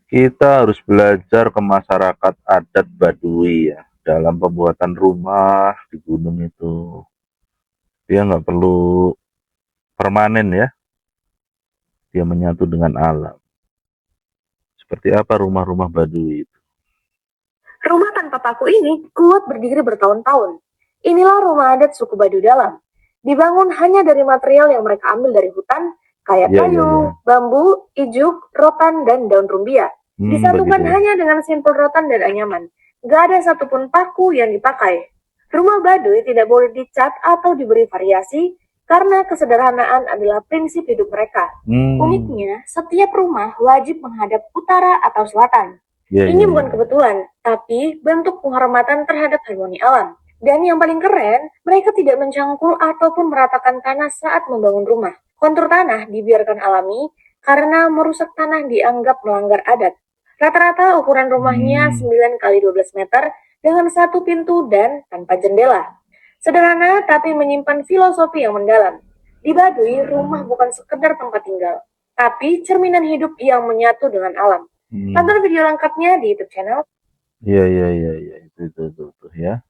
Kita harus belajar ke masyarakat adat Baduy ya, dalam pembuatan rumah di gunung itu. Dia nggak perlu permanen ya, dia menyatu dengan alam. Seperti apa rumah-rumah Baduy itu? Rumah tanpa paku ini kuat berdiri bertahun-tahun. Inilah rumah adat suku Baduy Dalam. Dibangun hanya dari material yang mereka ambil dari hutan, kayak Iya, iya, iya. kayu, bambu, ijuk, rotan, dan daun rumbia. Begitu Disatukan ya. hanya dengan simpul rotan dan anyaman. Gak ada satupun paku yang dipakai. Rumah Baduy tidak boleh dicat atau diberi variasi karena kesederhanaan adalah prinsip hidup mereka. Hmm, Uniknya, setiap rumah wajib menghadap utara atau selatan. iya, Ini iya, iya. bukan kebetulan, tapi bentuk penghormatan terhadap harmoni alam. Dan yang paling keren, mereka tidak mencangkul ataupun meratakan tanah saat membangun rumah. Kontur tanah dibiarkan alami karena merusak tanah dianggap melanggar adat. Rata-rata ukuran rumahnya Hmm, 9 kali 12 meter dengan satu pintu dan tanpa jendela. Sederhana tapi menyimpan filosofi yang mendalam. Di Baduy, rumah bukan sekedar tempat tinggal, tapi cerminan hidup yang menyatu dengan alam. hmm. Tonton video lengkapnya di YouTube channel. Iya, iya, iya, iya. Itu ya.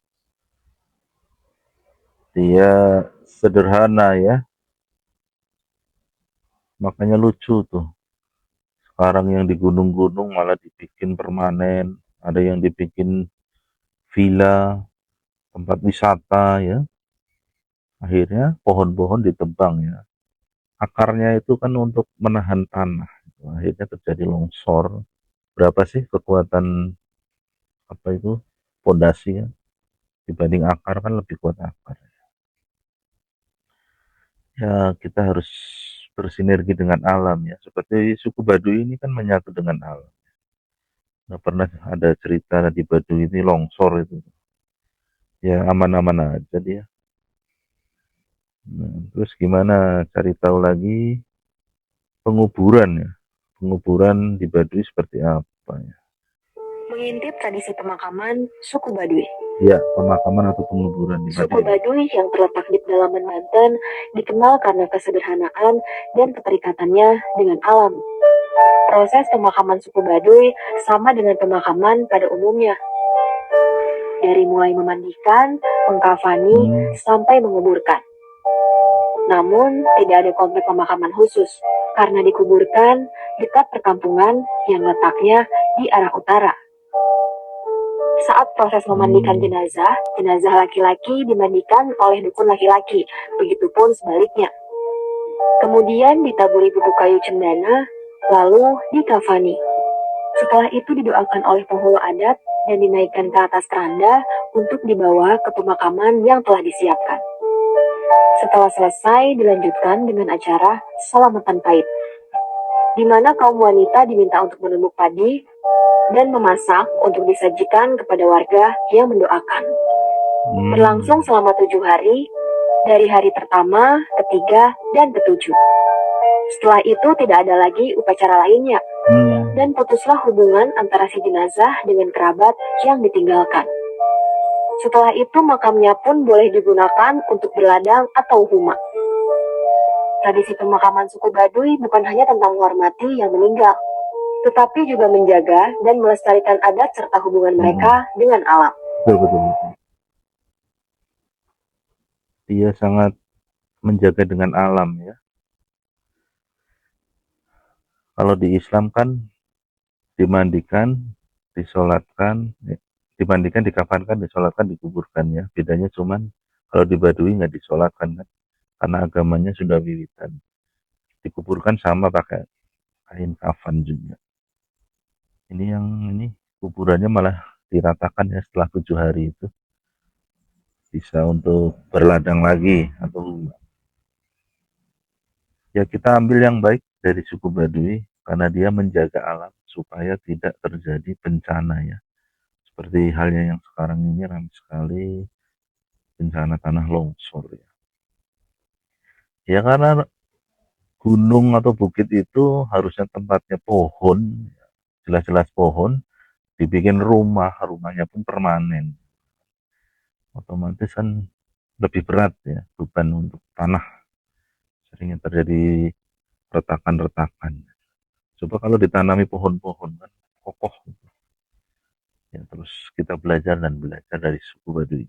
Dia sederhana ya, makanya lucu tuh. Sekarang yang di gunung-gunung malah dibikin permanen, ada yang dibikin villa, tempat wisata ya. Akhirnya pohon-pohon ditebang ya. Akarnya itu kan untuk menahan tanah. Akhirnya terjadi longsor. Berapa sih kekuatan apa itu pondasi ya? Dibanding akar kan lebih kuat akar. Ya kita harus bersinergi dengan alam ya. Seperti suku Baduy ini kan menyatu dengan alam. Nggak pernah ada cerita di Baduy ini longsor itu. Ya aman-aman aja dia. Nah, terus gimana cari tahu lagi penguburan ya. Penguburan di Baduy seperti apa ya? Mengintip tradisi pemakaman suku Baduy. Ya, pemakaman atau penguburan di Suku Baduy. Baduy yang terletak di pedalaman Banten dikenal karena kesederhanaan dan keterikatannya dengan alam. Proses pemakaman suku Baduy sama dengan pemakaman pada umumnya, dari mulai memandikan, mengkafani, Hmm, sampai menguburkan. Namun, tidak ada komplek pemakaman khusus, karena dikuburkan dekat perkampungan yang letaknya di arah utara. Saat proses memandikan hmm, jenazah, jenazah laki-laki dimandikan oleh dukun laki-laki, begitupun sebaliknya. Kemudian ditaburi bubuk kayu cendana, lalu dikafani. Setelah itu didoakan oleh penghulu adat dan dinaikkan ke atas keranda untuk dibawa ke pemakaman yang telah disiapkan. Setelah selesai, dilanjutkan dengan acara selamatan pahit, di mana kaum wanita diminta untuk menumbuk padi dan memasak untuk disajikan kepada warga yang mendoakan. Berlangsung hmm, selama 7 hari, dari hari pertama, ketiga, dan ketujuh. Setelah itu tidak ada lagi upacara lainnya, hmm. dan putuslah hubungan antara si jenazah dengan kerabat yang ditinggalkan. Setelah itu makamnya pun boleh digunakan untuk berladang atau huma. Tradisi pemakaman suku Baduy bukan hanya tentang menghormati yang meninggal, tetapi juga menjaga dan melestarikan adat serta hubungan Hmm. mereka dengan alam. Betul, betul, betul. Dia sangat menjaga dengan alam ya. Kalau di Islam kan dimandikan, disolatkan, dimandikan, dikafankan, disolatkan, dikuburkan ya. Bedanya cuman kalau di Baduy nggak disolatkan kan, karena agamanya sudah wiwitan. Dikuburkan sama pakai kain kafan juga. Ini kuburannya malah diratakan ya setelah 7 hari itu bisa untuk berladang lagi atau ya kita ambil yang baik dari suku Baduy karena dia menjaga alam supaya tidak terjadi bencana ya. Seperti halnya yang sekarang ini ramai sekali bencana tanah longsor ya. Ya karena gunung atau bukit itu harusnya tempatnya pohon, jelas-jelas pohon, dibikin rumah, rumahnya pun permanen. Otomatis kan lebih berat ya beban untuk tanah, seringnya terjadi retakan-retakan. Coba kalau ditanami pohon-pohon kan Ya, terus kita belajar dan belajar dari suku Baduy.